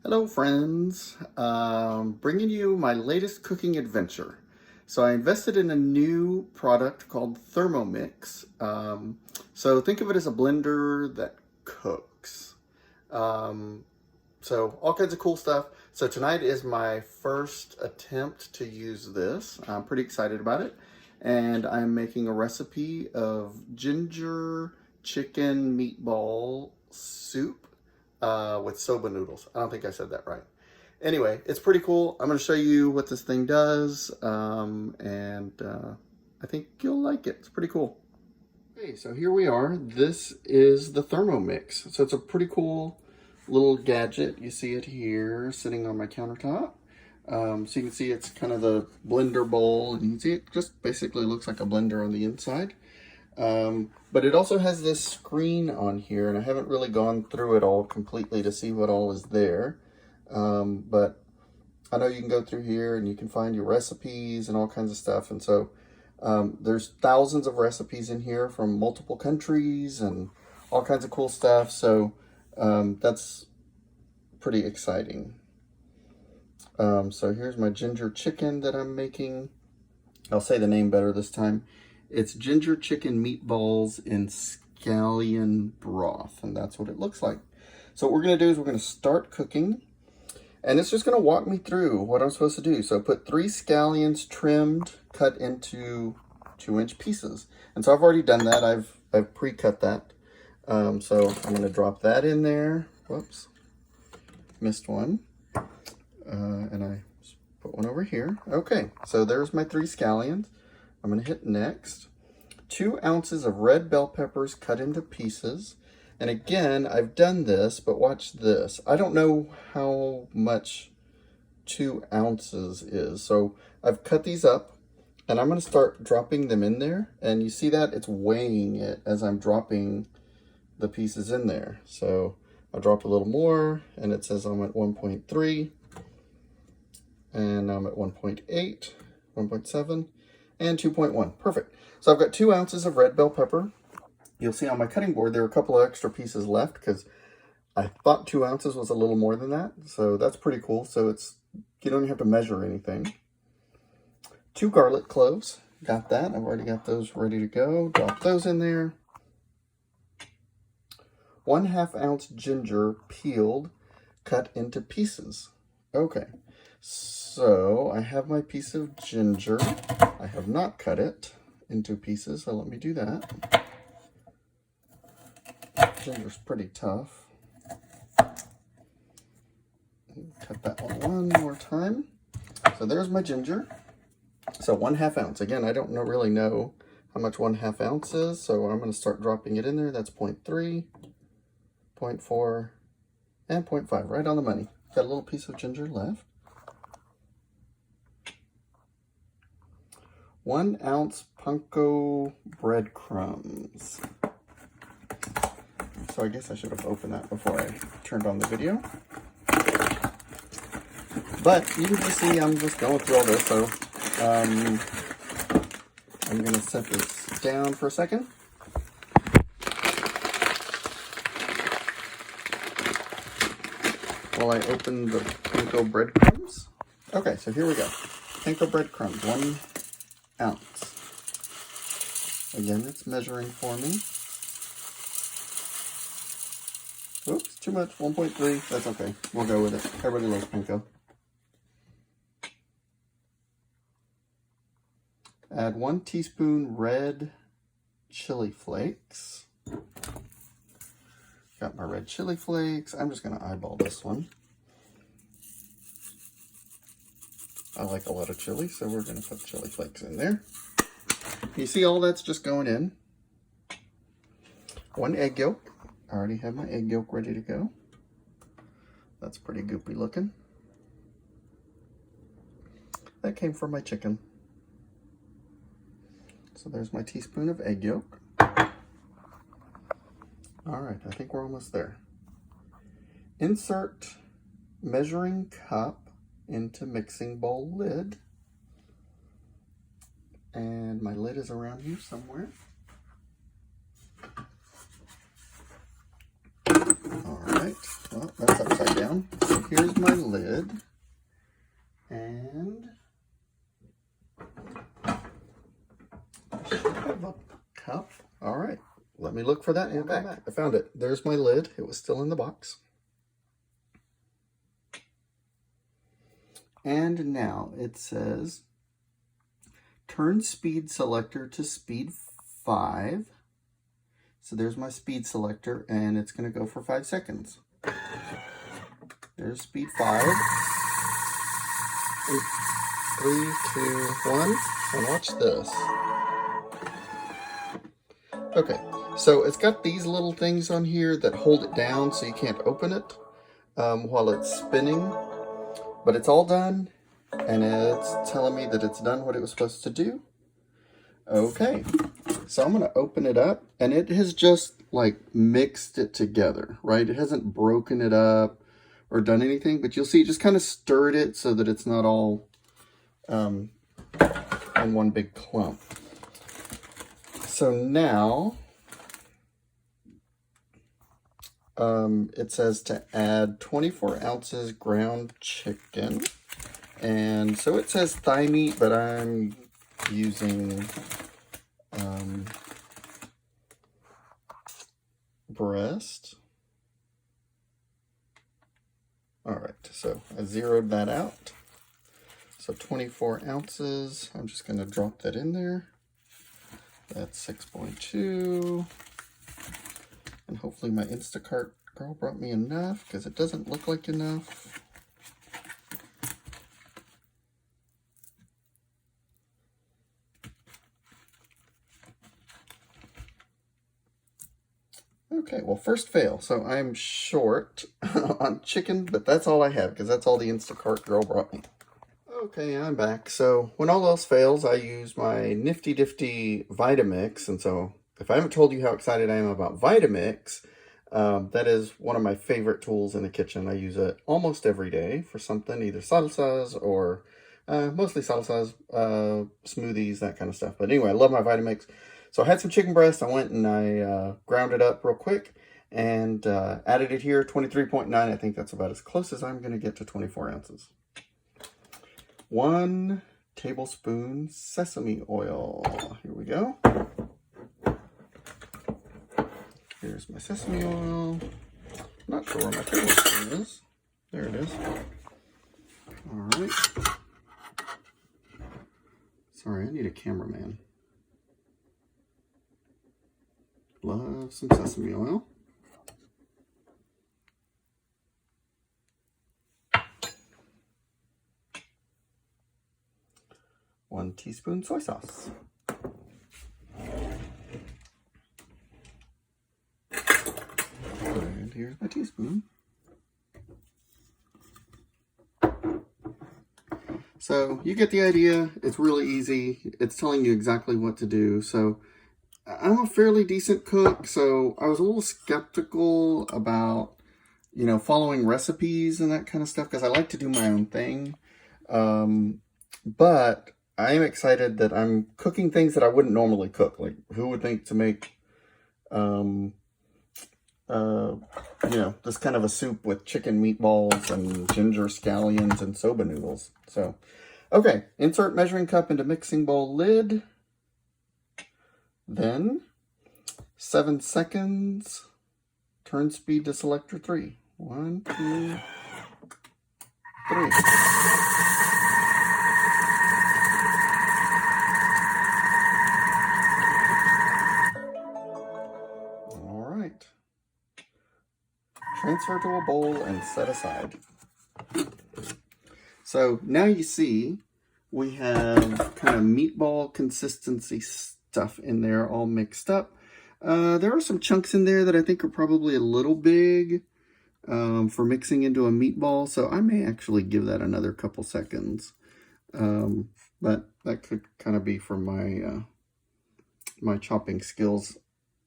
Hello friends, bringing you my latest cooking adventure. So I invested in a new product called Thermomix. So think of it as a blender that cooks. So all kinds of cool stuff. So tonight is my first attempt to use this. I'm pretty excited about it. And I'm making a recipe of ginger chicken meatball soup with soba noodles. I don't think I said that right. Anyway, it's pretty cool. I'm going to show you what this thing does, and I think you'll like it. It's pretty cool. Okay, so here we are. This is the Thermomix. So it's a pretty cool little gadget. You see it here sitting on my countertop. So you can see it's kind of the blender bowl, and you can see it just basically looks like a blender on the inside. But it also has this screen on here, and I haven't really gone through it all completely to see what all is there. But I know you can go through here and you can find your recipes and all kinds of stuff. And so there's thousands of recipes in here from multiple countries and all kinds of cool stuff. So that's pretty exciting. So here's my ginger chicken that I'm making. I'll say the name better this time. It's ginger chicken meatballs in scallion broth, and that's what it looks like. So what we're going to do is we're going to start cooking, and it's just going to walk me through what I'm supposed to do. So put 3 scallions trimmed, cut into 2-inch pieces. And so I've already done that. I've pre-cut that. So I'm going to drop that in there. Whoops, missed one. And I put one over here. Okay, so there's my 3 scallions. I'm going to hit next. 2 ounces of red bell peppers cut into pieces. And again, I've done this, but watch this. I don't know how much 2 ounces is. So I've cut these up, and I'm going to start dropping them in there. And you see that? It's weighing it as I'm dropping the pieces in there. So I'll drop a little more, and it says I'm at 1.3. And I'm at 1.8, 1.7. and 2.1. Perfect. So I've got 2 ounces of red bell pepper. You'll see on my cutting board there are a couple of extra pieces left because I thought 2 ounces was a little more than that. So that's pretty cool. So you don't have to measure anything. 2 garlic cloves. Got that. I've already got those ready to go. Drop those in there. 1/2 ounce ginger peeled, cut into pieces. Okay. So I have my piece of ginger. I have not cut it into pieces, so let me do that. Ginger's pretty tough. Cut that one more time. So there's my ginger. So 1/2 ounce. Again, I don't really know how much 1/2 ounce is, so I'm going to start dropping it in there. That's 0.3, 0.4, and 0.5, right on the money. Got a little piece of ginger left. 1 ounce panko breadcrumbs. So I guess I should have opened that before I turned on the video. But you can just see I'm just going through all this. So I'm going to set this down for a second. While I open the panko breadcrumbs. Okay, so here we go. Panko breadcrumbs, 1 ounce. Again, it's measuring for me. Oops, too much, 1.3. That's okay. We'll go with it. Everybody loves panko. Add 1 teaspoon red chili flakes. Got my red chili flakes. I'm just going to eyeball this one. I like a lot of chili, so we're going to put chili flakes in there. You see all that's just going in. 1 egg yolk. I already have my egg yolk ready to go. That's pretty goopy looking. That came from my chicken. So there's my teaspoon of egg yolk. All right, I think we're almost there. Insert measuring cup into mixing bowl lid. And my lid is around here somewhere. All right, well, that's upside down. here's my lid. And I should have a cup. All right, let me look for that and come back. I found it. There's my lid. It was still in the box. And now it says, turn speed selector to speed 5. So there's my speed selector, and it's going to go for 5 seconds. There's speed 5. 3, 2, 1, and watch this. Okay, so it's got these little things on here that hold it down so you can't open it while it's spinning. But it's all done, and it's telling me that it's done what it was supposed to do. Okay, so I'm gonna open it up, and it has just like mixed it together, right? It hasn't broken it up or done anything, but you'll see it just kind of stirred it so that it's not all in one big clump. So now it says to add 24 ounces ground chicken. And so it says thigh meat, but I'm using breast. All right, so I zeroed that out. So 24 ounces, I'm just gonna drop that in there. That's 6.2. And hopefully my Instacart girl brought me enough, because it doesn't look like enough. Okay, well, first fail. So I'm short on chicken, but that's all I have, because that's all the Instacart girl brought me. Okay, I'm back. So when all else fails, I use my nifty difty Vitamix. And so if I haven't told you how excited I am about Vitamix, that is one of my favorite tools in the kitchen. I use it almost every day for something, either salsas or mostly salsas, smoothies, that kind of stuff. But anyway, I love my Vitamix. So I had some chicken breast. I went and I ground it up real quick and added it here, 23.9. I think that's about as close as I'm going to get to 24 ounces. 1 tablespoon sesame oil. Here we go. Here's my sesame oil. Not sure where my tablespoon is. There it is. All right. Sorry, I need a cameraman. Love some sesame oil. One teaspoon soy sauce. And here's my teaspoon. So you get the idea. It's really easy. It's telling you exactly what to do. So I'm a fairly decent cook, so I was a little skeptical about, you know, following recipes and that kind of stuff, because I like to do my own thing. But I am excited that I'm cooking things that I wouldn't normally cook. Like, who would think to make, you know, this kind of a soup with chicken meatballs and ginger scallions and soba noodles. So, okay, insert measuring cup into mixing bowl lid. Then 7 seconds, turn speed to selector 3. 1, 2, 3. All right. Transfer to a bowl and set aside. So now you see we have kind of meatball consistency stuff in there all mixed up. There are some chunks in there that I think are probably a little big for mixing into a meatball, so I may actually give that another couple seconds. But that could kind of be from my my chopping skills.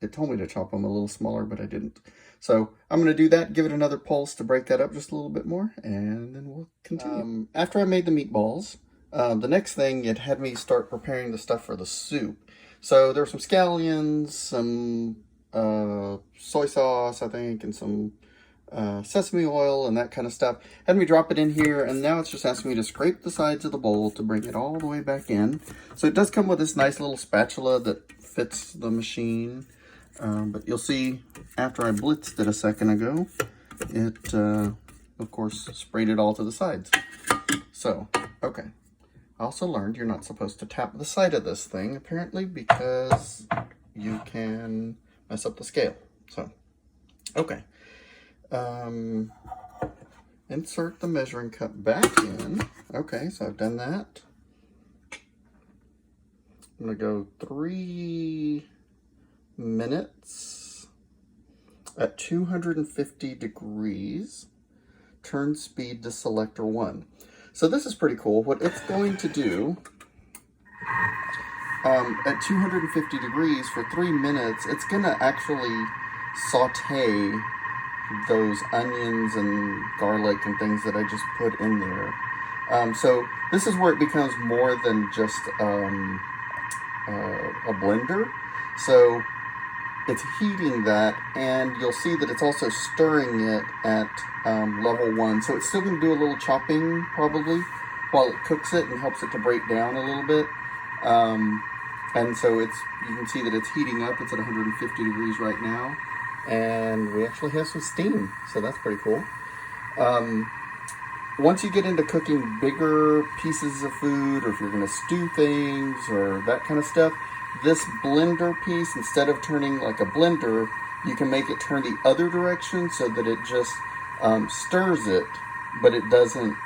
It told me to chop them a little smaller, but I didn't. So I'm going to do that, give it another pulse to break that up just a little bit more, and then we'll continue. After I made the meatballs, the next thing, it had me start preparing the stuff for the soup. So there were some scallions, some soy sauce, I think, and some sesame oil and that kind of stuff. Had me drop it in here, and now it's just asking me to scrape the sides of the bowl to bring it all the way back in. So it does come with this nice little spatula that fits the machine. But you'll see after I blitzed it a second ago, it, of course, sprayed it all to the sides. So, okay. I also learned you're not supposed to tap the side of this thing, apparently, because you can mess up the scale. So, okay. Insert the measuring cup back in. Okay, so I've done that. I'm going to go 3 minutes at 250 degrees. Turn speed to selector 1. So this is pretty cool. What it's going to do at 250 degrees for 3 minutes, it's going to actually saute those onions and garlic and things that I just put in there. So this is where it becomes more than just a blender. So it's heating that, and you'll see that it's also stirring it at level 1. So it's still going to do a little chopping probably while it cooks it and helps it to break down a little bit. And so you can see that it's heating up. It's at 150 degrees right now. And we actually have some steam, so that's pretty cool. Once you get into cooking bigger pieces of food, or if you're going to stew things or that kind of stuff, this blender piece, instead of turning like a blender, you can make it turn the other direction so that it just stirs it, but it doesn't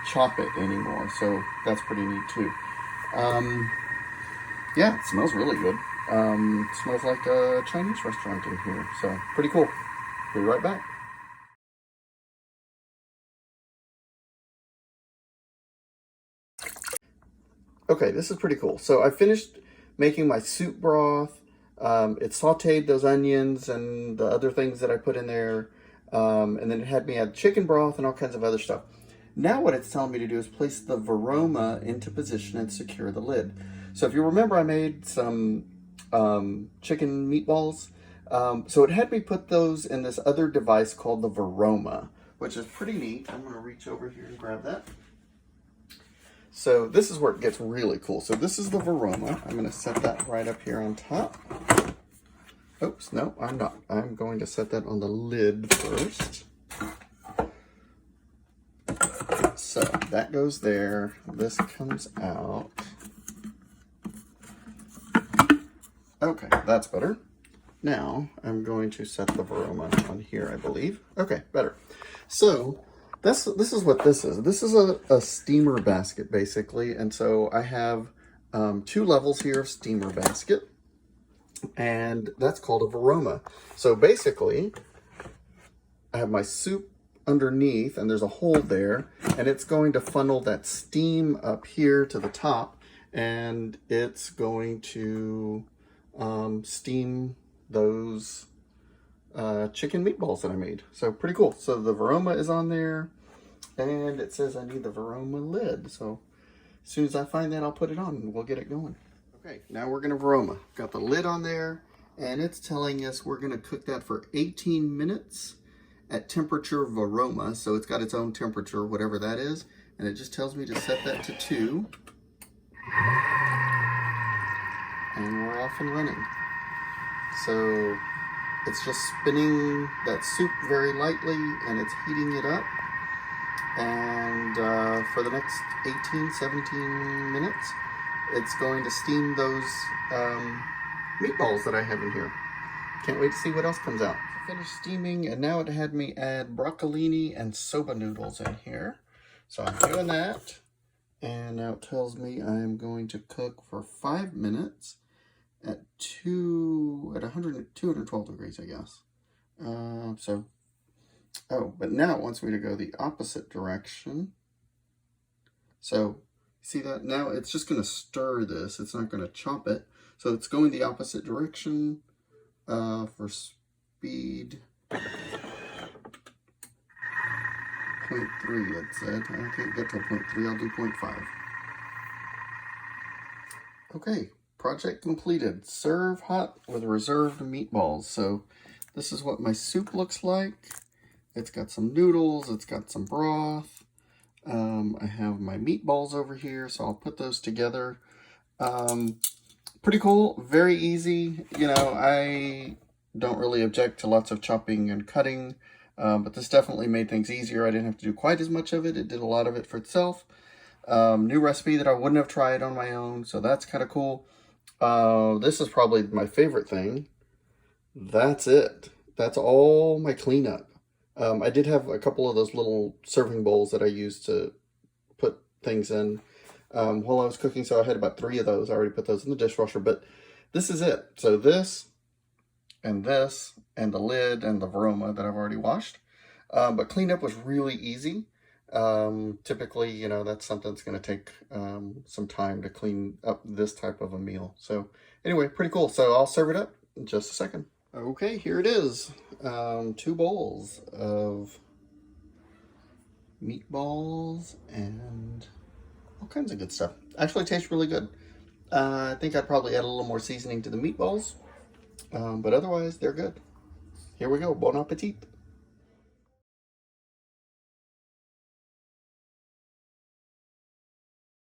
chop it anymore. So that's pretty neat too. Yeah, it smells really good. It smells like a Chinese restaurant in here, so pretty cool. Be right back. Okay, this is pretty cool. So I finished making my soup broth. It sauteed those onions and the other things that I put in there. And then it had me add chicken broth and all kinds of other stuff. Now what it's telling me to do is place the varoma into position and secure the lid. So if you remember, I made some chicken meatballs. So it had me put those in this other device called the varoma, which is pretty neat. I'm going to reach over here and grab that. So this is where it gets really cool. So this is the varoma. I'm going to set that right up here on top. Oops, no, I'm not. I'm going to set that on the lid first. So that goes there. This comes out. Okay, that's better. Now I'm going to set the varoma on here, I believe. Okay, better. So this is what this is. This is a steamer basket, basically. And so I have 2 levels here of steamer basket. And that's called a varoma. So basically, I have my soup underneath, and there's a hole there. And it's going to funnel that steam up here to the top. And it's going to steam those chicken meatballs that I made. So pretty cool. So the varoma is on there, and it says I need the varoma lid. So as soon as I find that, I'll put it on and we'll get it going. Okay, now we're gonna varoma. Got the lid on there, and it's telling us we're gonna cook that for 18 minutes at temperature varoma. So it's got its own temperature, whatever that is, and it just tells me to set that to 2. And we're off and running. So it's just spinning that soup very lightly, and it's heating it up. And for the next 18, 17 minutes, it's going to steam those meatballs that I have in here. Can't wait to see what else comes out. Finished steaming, and now it had me add broccolini and soba noodles in here. So I'm doing that. And now it tells me I'm going to cook for 5 minutes at 212 degrees, I guess. But now it wants me to go the opposite direction. So, see that? Now it's just going to stir this. It's not going to chop it. So it's going the opposite direction for speed. 0.3, it said. I can't get to 0.3. I'll do 0.5. Okay, project completed. Serve hot with reserved meatballs. So this is what my soup looks like. It's got some noodles, it's got some broth. I have my meatballs over here, so I'll put those together. Pretty cool, very easy. You know, I don't really object to lots of chopping and cutting, but this definitely made things easier. I didn't have to do quite as much of it. It did a lot of it for itself. New recipe that I wouldn't have tried on my own, so that's kind of cool. This is probably my favorite thing. That's it. That's all my cleanup. I did have a couple of those little serving bowls that I used to put things in while I was cooking, so I had about 3 of those. I already put those in the dishwasher, but this is it. So this, and the lid, and the Varoma that I've already washed. But cleanup was really easy. Typically, you know, that's something that's going to take some time to clean up this type of a meal. So anyway, pretty cool. So I'll serve it up in just a second. Okay, here it is. 2 bowls of meatballs and all kinds of good stuff. Actually tastes really good. I think I'd probably add a little more seasoning to the meatballs, but otherwise they're good. Here we go. Bon appetit.